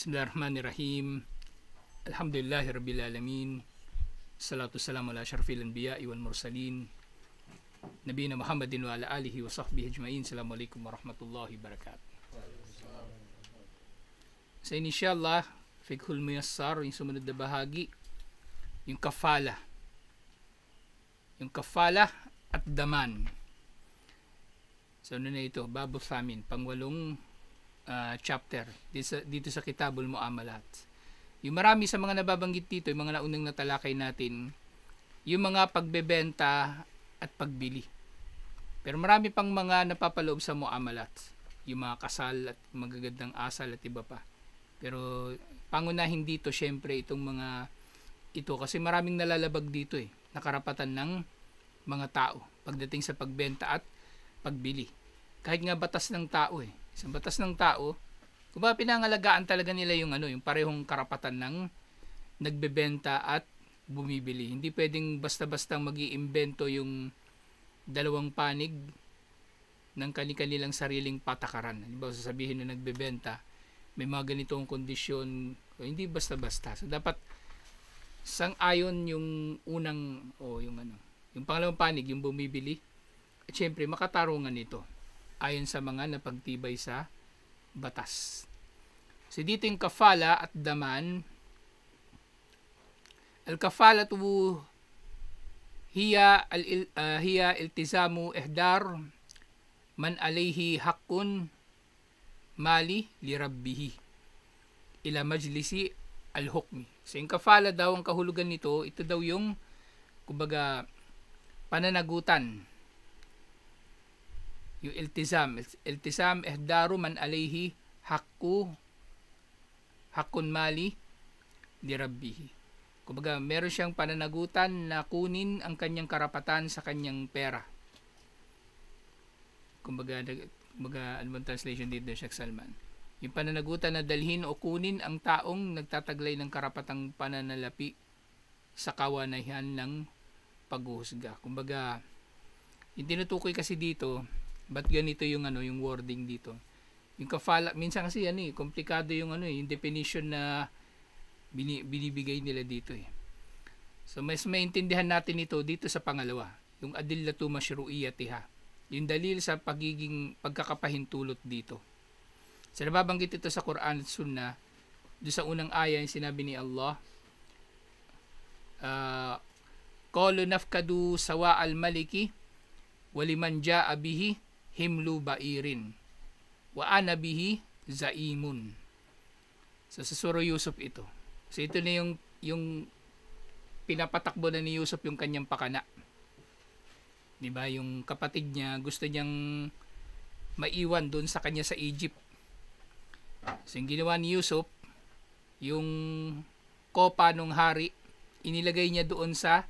Bismillahirrahmanirrahim. Alhamdulillahi Rabbil Alamin. Salatu salamu ala syarfil anbiya'i wal mursalin. Nabiyina Muhammadin wa ala alihi wa sahbihi ajma'in. Assalamualaikum warahmatullahi wabarakatuh. So inshallah, Fiqhul Muyassar, yung sumunod na bahagi, yung kafala. Yung kafala at daman. So ano na ito? Babu Thamin, pangwalong chapter dito sa Kitabul Muamalat. Yung marami sa mga nababanggit dito, yung mga naunang natalakay natin, yung mga pagbebenta at pagbili. Pero marami pang mga napapaloob sa muamalat, yung mga kasal at magagandang asal at iba pa. Pero pangunahin dito syempre itong mga ito kasi maraming nalalabag dito na karapatan ng mga tao pagdating sa pagbenta at pagbili. Kahit nga batas ng tao Isang batas ng tao, kung ba pinangalagaan talaga nila yung yung parehong karapatan ng nagbebenta at bumibili. Hindi pwedeng basta-basta mag-iimbento yung dalawang panig ng kanilang sariling patakaran. Halimbawa, sasabihin na nagbebenta, may mga ganitong kondisyon, hindi basta-basta. So dapat sang-ayon yung unang yung pangalawang panig, yung bumibili. At syempre makatarungan ito ayon sa mga napagtibay sa batas. So dito yung kafala at daman. Al-kafalatu hiya iltizamu ihdar man alayhi haqqun mali li rabbihi ila majlisi al-hukmi. So yung kafala daw, ang kahulugan nito, ito daw yung kumbaga pananagutan. Yung iltizam ihdaru man alayhi haqqun mali li rabbihi. Kumbaga meron siyang pananagutan na kunin ang kanyang karapatan sa kanyang pera. Kumbaga ano bang translation dito, Sheikh Salman? Yung pananagutan na dalhin o kunin ang taong nagtataglay ng karapatang pananalapi sa kawanahan ng paghuhusga. Kumbaga yung tinutukoy kasi dito, ba't ganito yung yung wording dito? Yung kafala, minsan kasi komplikado yung yung definition na binibigay nila dito So mas maintindihan natin ito dito sa pangalawa, yung adillatu masyru'iyatiha. Yung dalil sa pagkakapahintulot dito. So nababanggit ito sa Quran at Sunnah, doon sa unang aya yung sinabi ni Allah, qalu nafkadu sawa al-maliki waliman ja'a bihi himlu ba'irin wa ana bihi zaimun. So sa Surah Yusuf ito. So ito na yung pinapatakbo na ni Yusuf yung kanyang pakana. 'Di ba? Yung kapatid niya gusto niyang maiwan doon sa kanya sa Egypt. So yung ginawa ni Yusuf, yung kopa ng hari, inilagay niya doon sa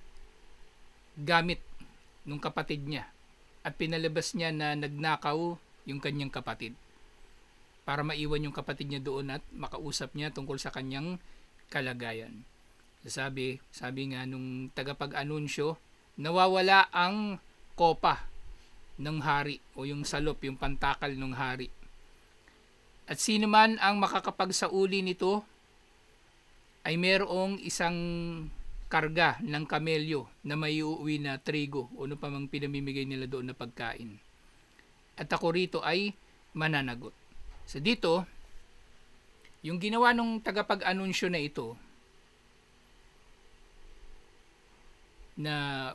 gamit ng kapatid niya. At pinalabas niya na nagnakaw yung kanyang kapatid para maiwan yung kapatid niya doon at makausap niya tungkol sa kanyang kalagayan. Sabi nga nung tagapag-anunsyo, nawawala ang kopa ng hari o yung salop, yung pantakal ng hari. At sino man ang makakapagsauli nito ay mayroong isang karga ng kamelyo na may uuwi na trigo o ano pa mang pinamimigay nila doon na pagkain. At ako rito ay mananagot. So dito, yung ginawa ng tagapag-anunsyo na ito,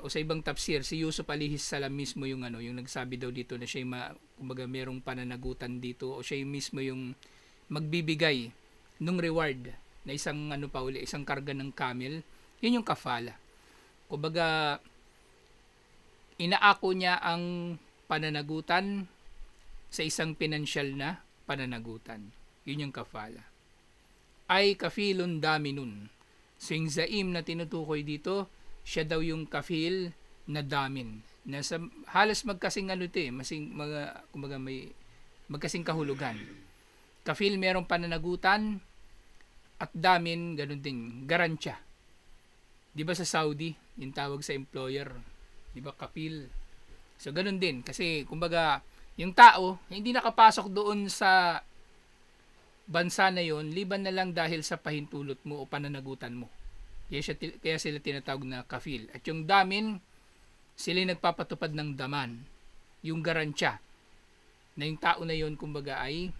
o sa ibang tafsir, si Yusuf alayhis salam mismo yung yung nagsabi daw dito na siya kumbaga merong pananagutan dito o siya mismo yung magbibigay ng reward na isang isang karga ng camel. Yun yung kafala. Kumbaga, inaako niya ang pananagutan sa isang pinansyal na pananagutan. Yun yung kafala. Ay kafilun daminun. So yung zaim na tinutukoy dito, siya daw yung kafil na damin. Nasa halos magkasing kumbaga may magkasing kahulugan. Kafil merong pananagutan at damin ganun din, garansya. 'Di ba sa Saudi, yung tawag sa employer, 'di ba kafil. So ganun din kasi kumbaga yung tao hindi nakapasok doon sa bansa na yon liban na lang dahil sa pahintulot mo o pananagutan mo. Kaya sila tinatawag na kafil. At yung damin, sila nagpapatupad ng daman, yung garantya na yung tao na yon kumbaga ay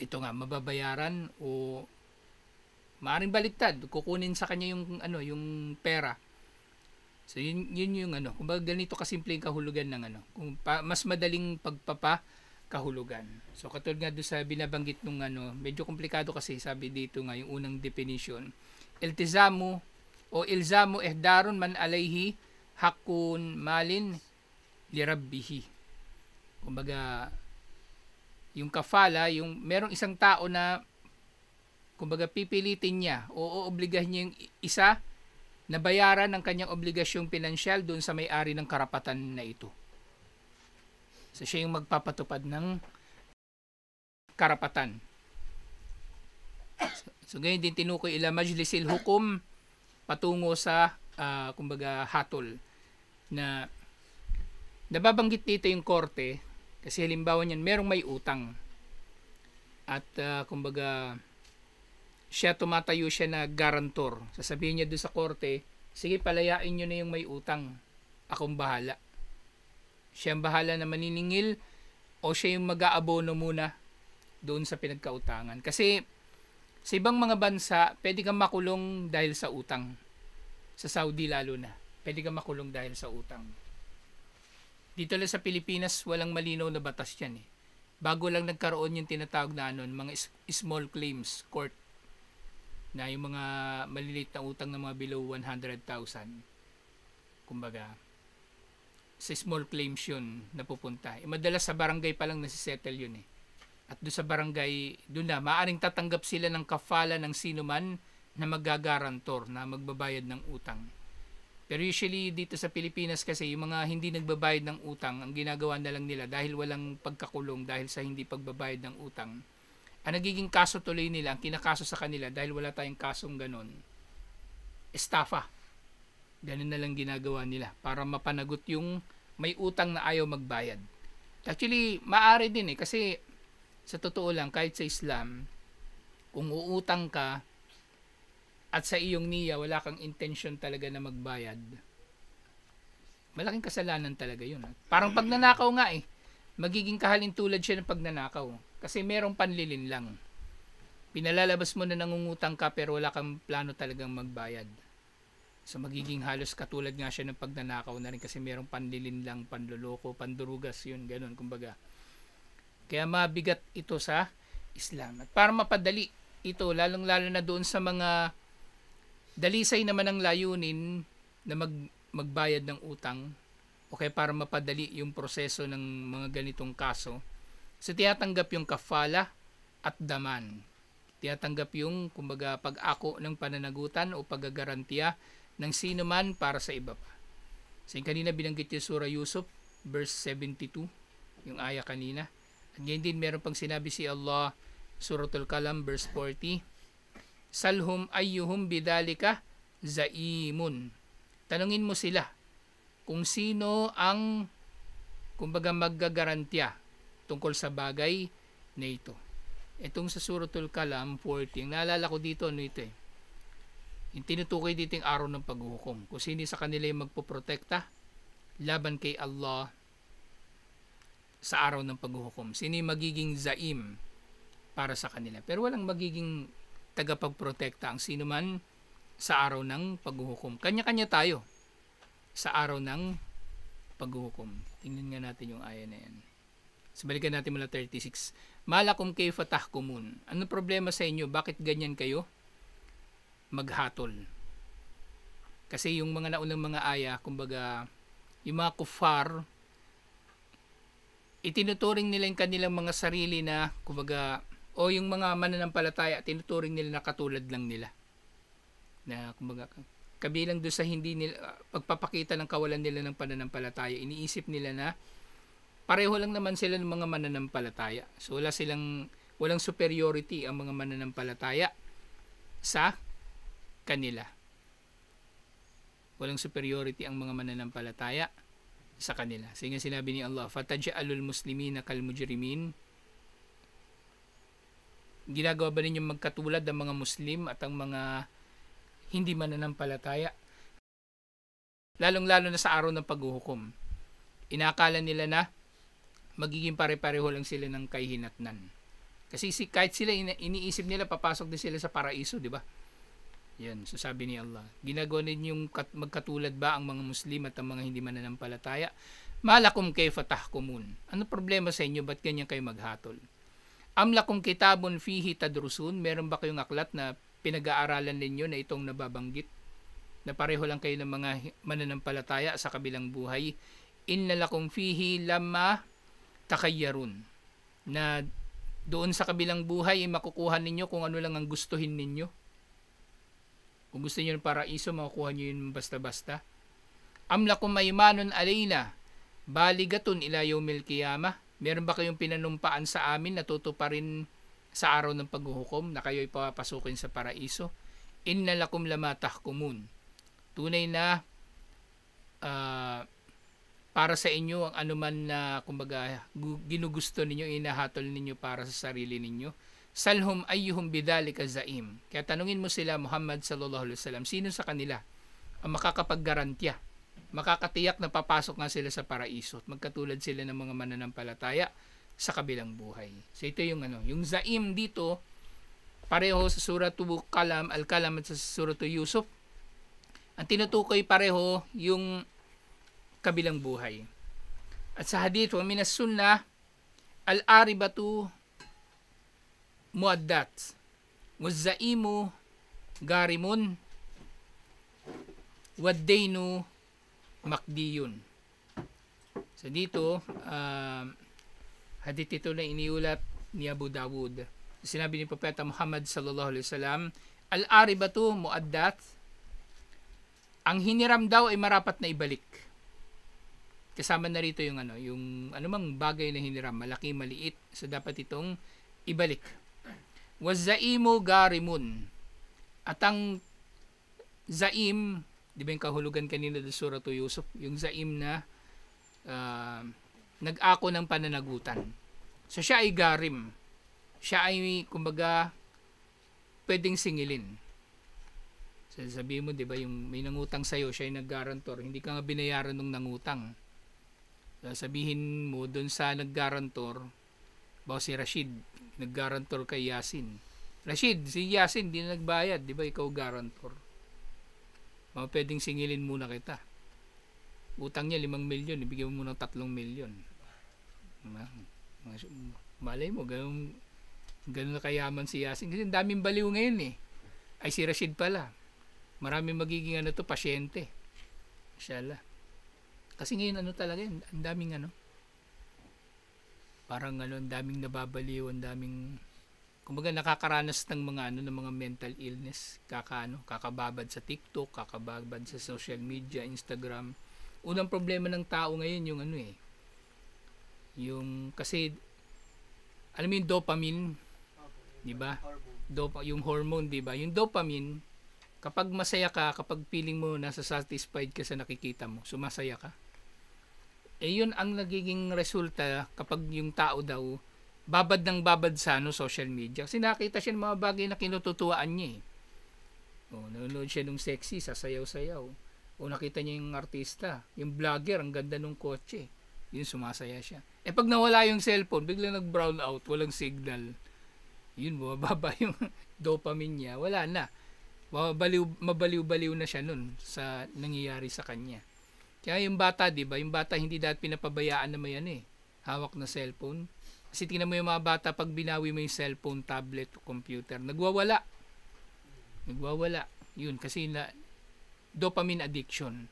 ito nga mababayaran o maaring baliktad, kukunin sa kanya yung yung pera. So yun yung kumbaga ganito kasimple yung kahulugan ng mas madaling kahulugan. So katulad nga doon sa binabanggit nung medyo komplikado kasi sabi dito nga yung unang definition. Iltizamu o ilzamu ihdarun man alayhi hakun malin lirabbihi. Kumbaga yung kafala, yung merong isang tao na kumbaga pipilitin niya o oobligahin niya yung isa na bayaran ng kanyang obligasyong pinansyal doon sa may-ari ng karapatan na ito. So siya yung magpapatupad ng karapatan. So ganyan din tinukoy ila majlisil hukum patungo sa kumbaga hatol na nababanggit dito yung korte kasi halimbawa niyan merong may utang at kumbaga siya tumatayo siya na garantor. Sasabihin niya doon sa korte, sige palayain niyo na yung may utang. Akong bahala. Siya ang bahala na maniningil o siya yung mag-aabono muna doon sa pinagkautangan. Kasi sa ibang mga bansa, pwede kang makulong dahil sa utang. Sa Saudi lalo na. Pwede kang makulong dahil sa utang. Dito lang sa Pilipinas, walang malinaw na batas yan eh. Bago lang nagkaroon yung tinatawag na mga small claims court na yung mga maliliit na utang ng mga below 100,000. Kumbaga, sa small claims yun napupunta. Madalas sa barangay pa lang nasisettle yun eh. At doon sa barangay, doon na, maaaring tatanggap sila ng kafala ng sino man na magagarantor, na magbabayad ng utang. Pero usually dito sa Pilipinas kasi, yung mga hindi nagbabayad ng utang, ang ginagawa na lang nila dahil walang pagkakulong dahil sa hindi pagbabayad ng utang, ang nagiging kaso tuloy nila, ang kinakaso sa kanila dahil wala tayong kasong ganon, estafa. Ganun na lang ginagawa nila para mapanagot yung may utang na ayaw magbayad. Actually, maaari din eh kasi sa totoo lang kahit sa Islam, kung uutang ka at sa iyong niya wala kang intention talaga na magbayad, malaking kasalanan talaga yun. Parang pagnanakaw nga eh. Magiging kahalintulad siya ng pagnanakaw. Kasi merong panlilin lang. Pinalalabas mo na nangungutang ka pero wala kang plano talagang magbayad. So magiging halos katulad nga siya ng pagnanakaw na rin kasi merong panlilin lang, panloloko, pandurugas, yun, ganun, kumbaga. Kaya mabigat ito sa Islam. At para mapadali ito, lalong-lalo na doon sa mga dalisay naman ang layunin na magbayad ng utang, o kaya para mapadali yung proseso ng mga ganitong kaso, so tinatanggap yung kafala at daman. Tinatanggap yung kumbaga pag-ako ng pananagutan o paggagarantiya ng sino man para sa iba pa. So yung kanina binanggit yung Surah Yusuf verse 72, yung aya kanina. At ngayon din meron pang sinabi si Allah, Suratul Kalam verse 40, Salhum ayyuhum bidalika zaimun. Tanungin mo sila kung sino ang kumbaga maggagarantiya tungkol sa bagay na ito. Itong sa Suratul Kalam 40, naalala ko dito ito eh. Yung tinutukoy dito yung araw ng paghuhukom. Kung sino sa kanila yung magpoprotekta laban kay Allah sa araw ng paghuhukom. Sino yung magiging zaim para sa kanila. Pero walang magiging tagapagprotekta ang sino man sa araw ng paghuhukom. Kanya-kanya tayo sa araw ng paghuhukom. Tingnan nga natin yung aya na yan. So, balikan natin mula 36. Malakum kayfa tahkumun. Ano problema sa inyo? Bakit ganyan kayo maghatol? Kasi yung mga naunang mga aya, kumbaga, yung mga kuffar, itinuturing nila yung kanilang mga sarili na, kumbaga, o yung mga mananampalataya, tinuturing nila na katulad lang nila. Na, kumbaga, kabilang doon sa hindi nila, pagpapakita ng kawalan nila ng pananampalataya, iniisip nila na, pareho lang naman sila ng mga mananampalataya. So walang superiority ang mga mananampalataya sa kanila. Walang superiority ang mga mananampalataya sa kanila. Sige sinabi ni Allah, fataj'alul muslimina kal mujrimin. Ginagawa ba ninyo magkatulad ang mga Muslim at ang mga hindi mananampalataya? Lalong-lalo na sa araw ng paghuhukom. Inakala nila na magiging pare-pareho lang sila ng kahihinatnan. Kasi kahit sila iniisip nila papasok din sila sa paraiso, di ba? Yan, so sabi ni Allah, ginagawa ninyong magkatulad ba ang mga Muslim at ang mga hindi mananampalataya? Malakum kayfa tahkumun. Ano problema sa inyo? Ba't ganyan kayo maghatol? Am lakum kitabun fihi tadrusun. Meron ba kayong aklat na pinag-aaralan ninyo na itong nababanggit? Na pareho lang kayo ng mga mananampalataya sa kabilang buhay. Inna lakum fihi lamma takayyarun. Na doon sa kabilang buhay, makukuha ninyo kung ano lang ang gustuhin ninyo. Kung gusto niyo ng paraiso, makukuha niyo yun basta-basta. Am lakum aymanun alayna baligatun ila yawmil qiyamah. Meron ba kayong pinanumpaan sa amin na tutuparin sa araw ng paghuhukom na kayo'y papasukin sa paraiso? Inna lakum lama tahkumun. Tunay na para sa inyo ang anuman na kumbaga ginugusto ninyo, inahatol ninyo para sa sarili ninyo. Salhum ayyuhum bidhalika zaim. Kaya tanungin mo sila, Muhammad sallallahu alaihi wasallam, sino sa kanila ang makakapaggarantya, makakatiyak na papasok nga sila sa paraiso at magkatulad sila ng mga mananampalataya sa kabilang buhay. So ito yung yung zaim dito pareho sa suratul Qalam, Al-Qalam at sa suratul Yusuf. Ang tinutukoy pareho yung kabilang buhay. At sa hadith, wa minas sunnah al-aribatu muaddat waz-zaimu garimun wad-dainu makdiyun. So dito, hadith ito na iniulat ni Abu Dawud. Sinabi ni Propeta Muhammad sallallahu alaihi wasallam, al-aribatu muaddat, ang hiniram daw ay marapat na ibalik. Kasama na rito yung yung anumang bagay na hiniram, malaki, maliit, so dapat itong ibalik. Waz-zaimu garimun. At ang zaim, di ba yung kahulugan kanina sa suratul Yusuf, yung zaim na nag-ako ng pananagutan. So siya ay garim. Siya ay kumbaga pwedeng singilin. So sabihin mo, di ba, yung may nangutang sa'yo, siya ay nag-garantor, hindi ka nga binayaran ng nangutang. So, sabihin mo doon sa nag-garantor, ba si Rashid, nag-garantor kay Yasin. Rashid, si Yasin, di na nagbayad, di ba, ikaw garantor. Pwedeng singilin muna kita. Utang niya 5 milyon, ibigay mo muna 3 milyon. Malay mo, ganun na kayaman si Yasin. Kasi daming baliw ngayon eh. Ay si Rashid pala. Maraming magiging pasyente. Inshallah. Kasi ngayon talaga yun, ang daming parang ang daming nababaliw, ang daming kumbaga nakakaranas ng mga ng mga mental illness, kakababad sa TikTok, kakababad sa social media, Instagram. Unang problema ng tao ngayon yung yung kasi alam mo yung dopamine, di ba? Yung hormone, di ba? Yung dopamine, kapag masaya ka, kapag feeling mo nasa satisfied ka sa nakikita mo, sumasaya ka. Yun ang nagiging resulta kapag yung tao daw babad ng babad sa social media. Kasi nakita siya ng mga bagay na kinututuwaan niya nanonood siya ng sexy, sasayaw-sayaw. O nakita niya yung artista, yung vlogger, ang ganda ng kotse. Yun, sumasaya siya. Pag nawala yung cellphone, biglang nag-brown out, walang signal. Yun, bumababa yung dopamine niya. Wala na. Mabaliw-baliw na siya nun sa nangyayari sa kanya. Kaya yung bata, di ba? Yung bata hindi dapat pinapabayaan na may hawak na cellphone. Kasi tingnan mo yung mga bata, pag binawi mo yung cellphone, tablet, computer, nagwawala. Yun, kasi dopamine addiction.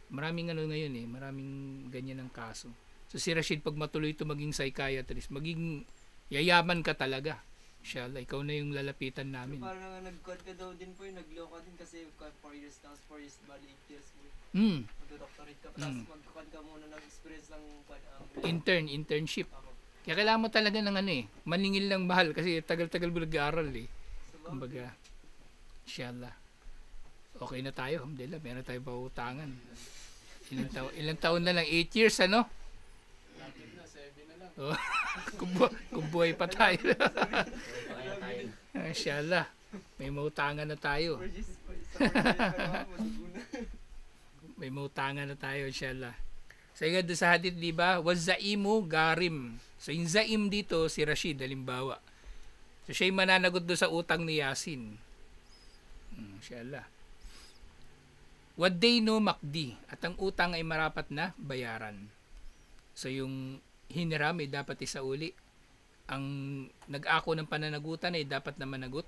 Maraming ngayon maraming ganyan ang kaso. So si Rashid, pag matuloy ito maging psychiatrist, maging yayaman ka talaga. Inshallah, ikaw na yung lalapitan namin. So, parang nag-code ka daw din po, nag-low ka din kasi 4 years na, 4 years bali 8 years mo. Mag-doctorate ka, tapos mag-code ka muna ng experience ng internship. Kaya kailangan mo talaga ng maningil ng mahal kasi tagal-tagal mo nag-aaral Kumbaga, inshallah. Okay na tayo, alhamdulillah, meron tayo pautangan. Ilang taon na lang, 8 years Lapit na, 7 na lang. Kung buhay pa tayo. Inshallah. May mautangan na tayo. May mautangan na tayo, inshallah. Sa so, doon sa hadith, di ba? Wazaimu garim. So, yung zaim dito, si Rashid, halimbawa. So, siya'y mananagot doon sa utang ni Yasin. Inshallah. Wadayno makdi. At ang utang ay marapat na bayaran. So, yung hiniram ay dapat isauli. Ang nag-ako ng pananagutan ay dapat na managot.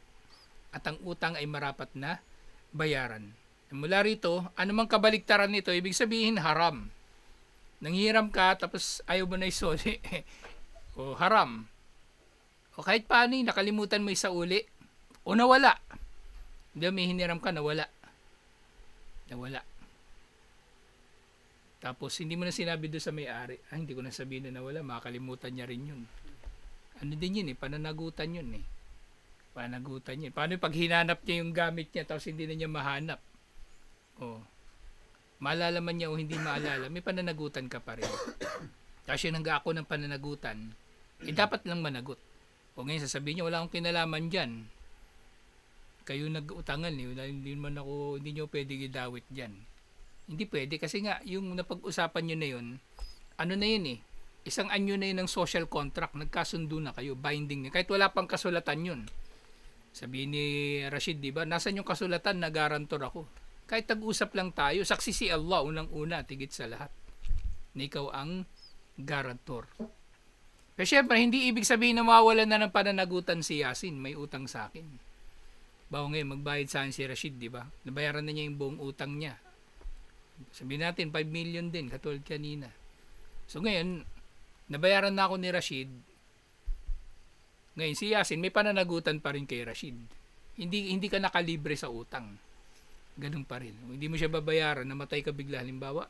At ang utang ay marapat na bayaran. Mula rito, anumang kabaliktaran nito, ibig sabihin haram. Nanghiram ka, tapos ayaw mo na isuli. O haram. O kahit paano, nakalimutan mo isauli. O nawala. Hindi, may hiniram ka, nawala. Tapos, hindi mo na sinabi doon sa may-ari. Hindi ko na sabihin na nawala. Makakalimutan niya rin yun. Ano din yun pananagutan yun Panagutan yun. Paano pag hinanap niya yung gamit niya tapos hindi na niya mahanap? Maalala man niya o hindi maalala, may pananagutan ka pa rin. Tapos yung nag-ako ng pananagutan, dapat lang managot. O ngayon sasabihin niya, wala akong kinalaman dyan. Kayo nag-utangan hindi nyo pwede gidawit dyan. Hindi pwede kasi nga, yung napag-usapan nyo na yun, ano na yun isang anyo na yun ng social contract, nagkasundo na kayo, binding na. Kahit wala pang kasulatan yun. Sabihin ni Rashid, di ba? Nasaan yung kasulatan na garantor ako? Kahit tag-usap lang tayo, saksi si Allah, unang-una, tigit sa lahat. Na ikaw ang garantor. Pero syempre, hindi ibig sabihin na mawawalan na ng pananagutan si Yasin, may utang sa akin. Bago ngayon, magbayad sa akin si Rashid, di ba? Nabayaran na niya yung buong utang niya. Sabihin natin, 5 million din, katulad kanina. So ngayon, nabayaran na ako ni Rashid. Ngayon, si Yasin, may pananagutan pa rin kay Rashid. Hindi ka nakalibre sa utang. Ganun pa rin. Hindi mo siya babayaran, namatay ka bigla, halimbawa,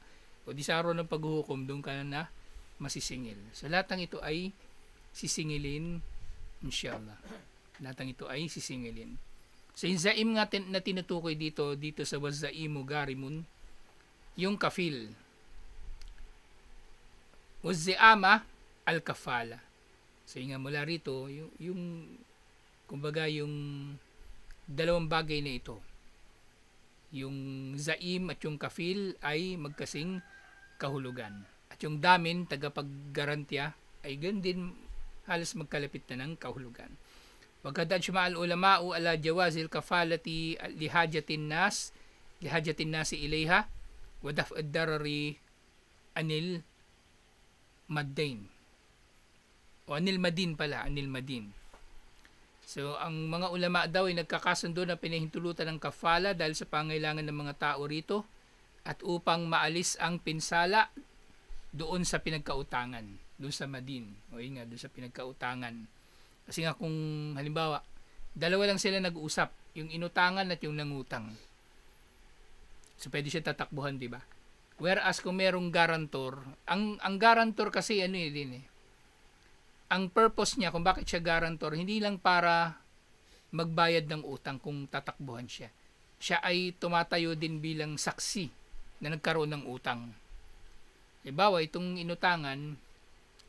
o di sa araw ng paghuhukom, doon ka na masisingil. So, lahat ng ito ay sisingilin, inshallah. Lahat ng ito ay sisingilin. So, yung zaim nga na tinutukoy dito sa wazaimu garimun, yung kafil. Waziama al-kafala. So, yung mula rito, kumbaga yung dalawang bagay na ito. Yung zaim at yung kafil ay magkasing kahulugan. At yung damin, tagapaggarantya, ay ganoon din halos magkalapit na ng kahulugan. Wagad ajma al-ulama'u ala jawazil kafalati lihajatin nasi ilayha wa daf'ad darari anil maddain. O anil madin. So, ang mga ulama daw ay nagkakasundo na pinahintulutan ng kafala dahil sa pangailangan ng mga tao rito at upang maalis ang pinsala doon sa pinagkautangan, doon sa madin. O yun nga, doon sa pinagkautangan. Kasi nga kung halimbawa, dalawa lang sila nag-uusap, yung inutangan at yung nangutang. So, pwede siya tatakbuhan, di ba? Whereas kung merong garantor, ang garantor kasi ang purpose niya kung bakit siya garantor, hindi lang para magbayad ng utang kung tatakbuhan siya. Siya ay tumatayo din bilang saksi na nagkaroon ng utang. Halimbawa, itong inutangan,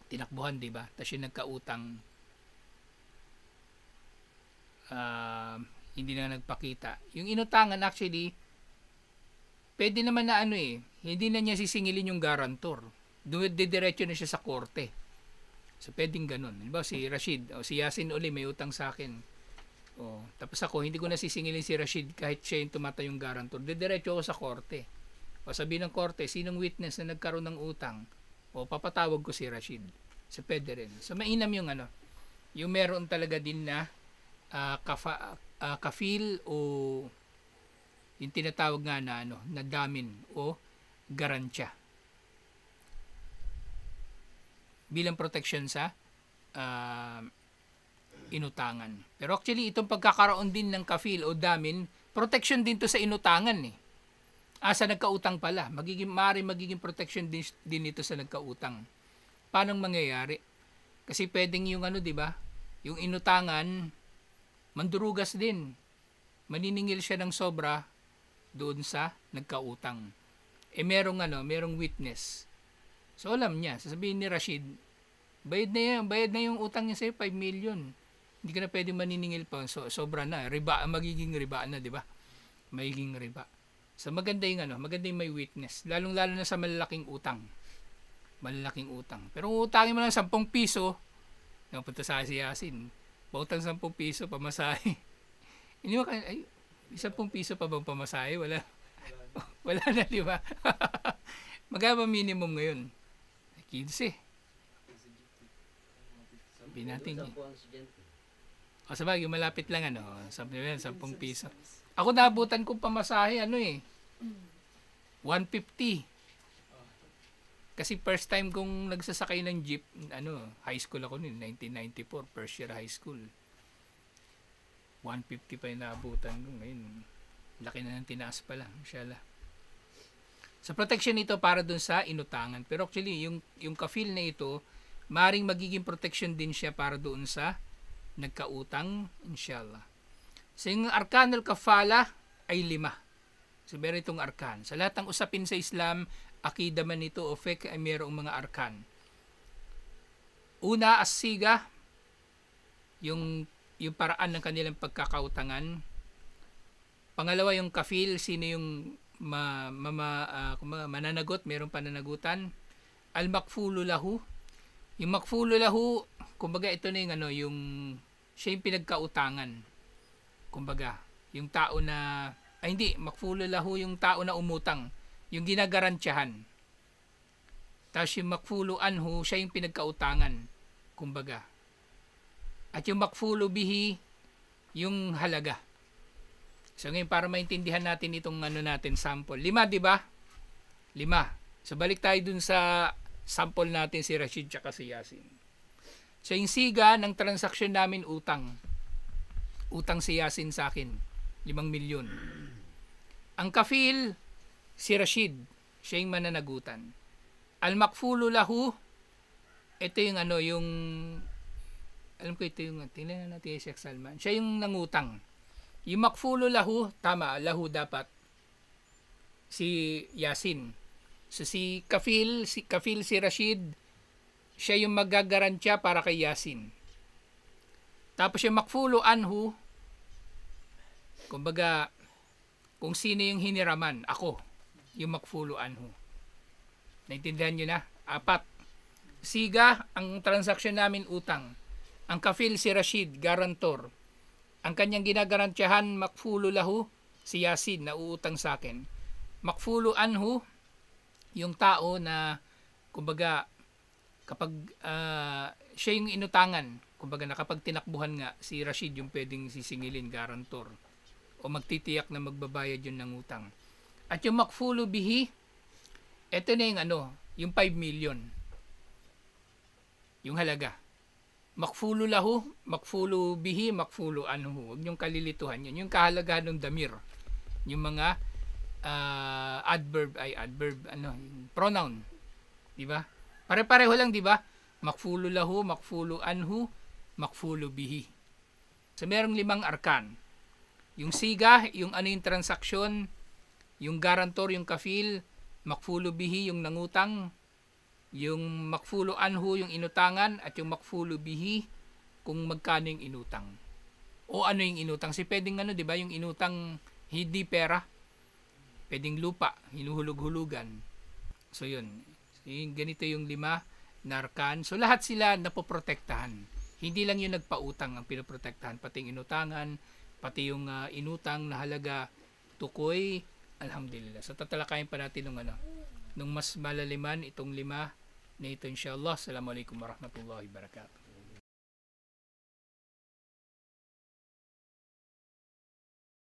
tinakbuhan, di ba? Tapos yung nagkautang, hindi na nagpakita. Yung inutangan actually, pwede naman na hindi na niya sisingilin yung garantor. Didiretso na siya sa korte. So, pwedeng ganun. Diba, si Rashid, o si Yasin uli, may utang sa akin. Tapos ako, hindi ko nasisingilin si Rashid kahit siya yung tumatayong garantor. Didiretso ako sa korte. O sabihin ng korte, sinong witness na nagkaroon ng utang? O papatawag ko si Rashid. So, pwede rin. So, mainam yung yung meron talaga din na kafil o yung tinatawag nga na damin o garantya. Bilang protection sa inutangan. Pero actually, itong pagkakaroon din ng kafil o damin, protection din to sa inutangan sa nagkautang pala. Magiging protection din ito sa nagkautang. Paano mangyayari? Kasi pwedeng yung di ba? Yung inutangan, mandurugas din. Maniningil siya ng sobra doon sa nagkautang. Merong witness. So, alam niya, sasabihin ni Rashid, bayad na yung utang niya sa'yo, 5 million. Hindi ka na pwede maniningil pa. So, sobra na. Riba, magiging riba na, di ba? Magiging riba. So, maganda yung maganda yung may witness. Lalong-lalo na sa malalaking utang. Malalaking utang. Pero kung utangin mo lang 10 piso, napunta sa si Yasin, pautang 10 piso, pamasahe. Hindi mo ay, 10 piso pa bang pamasahe? Wala. Wala na, di ba? Magkano ba minimum ngayon? 15. Sabi natin eh. O sabagay, malapit lang 10 piso. Ako naabutan kong pamasahe 150. Kasi first time kong nagsasakay ng jeep, high school ako noon, 1994, first year high school. 150 pa yung naabutan ko ngayon. Laki na ng tinaas pala, inshallah. Sa protection nito para dun sa inutangan. Pero actually, yung kafil na ito, maring magiging protection din siya para doon sa nagkautang, inshallah. So yung arkanul kafala ay 5. So meron itong arkan. Sa lahat ng usapin sa Islam, akida man ito o fiqh ay mayroong mga arkan. Una, as-siga, yung paraan ng kanilang pagkakautangan. Pangalawa, yung kafil, sino yung mananagot, mayroong pananagutan. Al-makfulu lahu. Yung makfulu lahu, kumbaga ito na yung siya yung pinagkautangan. Kumbaga, yung tao na, makfulu lahu yung tao na umutang. Yung ginagarantiyahan. Tapos yung makfulu anhu, siya yung pinagkautangan. Kumbaga. At yung makfulu bihi, yung halaga. So ngayon, para maintindihan natin itong sample. 5, di ba? 5. So balik tayo dun sa sample natin si Rashid tsaka si Yasin. So yung siga ng transaksyon namin utang. Utang si Yasin sa akin. 5 milyon. Ang kafil, si Rashid. Siya yung mananagutan. Al-makfulu lahu, ito yung alam ko ito yung, tingnan natin si Sheikh Salman. Siya yung nangutang. Yung makfulu lahu, tama, lahu dapat. Si Yasin. So si kafil si Rashid, siya yung magagarantiya para kay Yasin. Tapos yung makfulu anhu, kumbaga, kung sino yung hiniraman, ako, yung makfulu anhu. Naintindihan nyo na? 4. Siga, ang transaksyon namin utang. Ang kafil si Rashid, garantor. Ang kanyang ginagarantiyahan, makfulu lahu, si Yasin, na uutang sa akin. Makfulu anhu, yung tao na, kumbaga, kapag siya yung inutangan, kumbaga nakapag tinakbuhan nga, si Rashid yung pwedeng sisingilin, garantor. O magtitiyak na magbabayad yun ng utang. At yung makfulu bihi, eto na yung 5 million. Yung halaga. Makfulu lahu, makfulu bihi, makfulu anhu. Huwag niyong kalilituhan yun. Yung kahalagahan ng damir. Yung mga adverb, yung pronoun. Diba? Pare-pareho lang, diba? Makfulu lahu, makfulu anhu, makfulu bihi. So, merong 5 arkan. Yung siga, yung yung transaksyon, yung garantor, yung kafil, makfulu bihi, yung nangutang, yung makfulu anhu, yung inutangan, at yung makfulu bihi, kung magkano yung inutang. O ano yung inutang? Si pwedeng diba, yung inutang hindi pera, pwedeng lupa, hinuhulog-hulugan. So yun, ganito yung 5 na arkan. So lahat sila napoprotektahan. Hindi lang yung nagpautang ang pinoprotektahan, pati yung inutangan, pati yung inutang na halaga, tukoy, alhamdulillah. So tatalakayin pa natin nung mas malaliman itong 5 na ito inshallah. Assalamualaikum warahmatullahi wabarakatuh.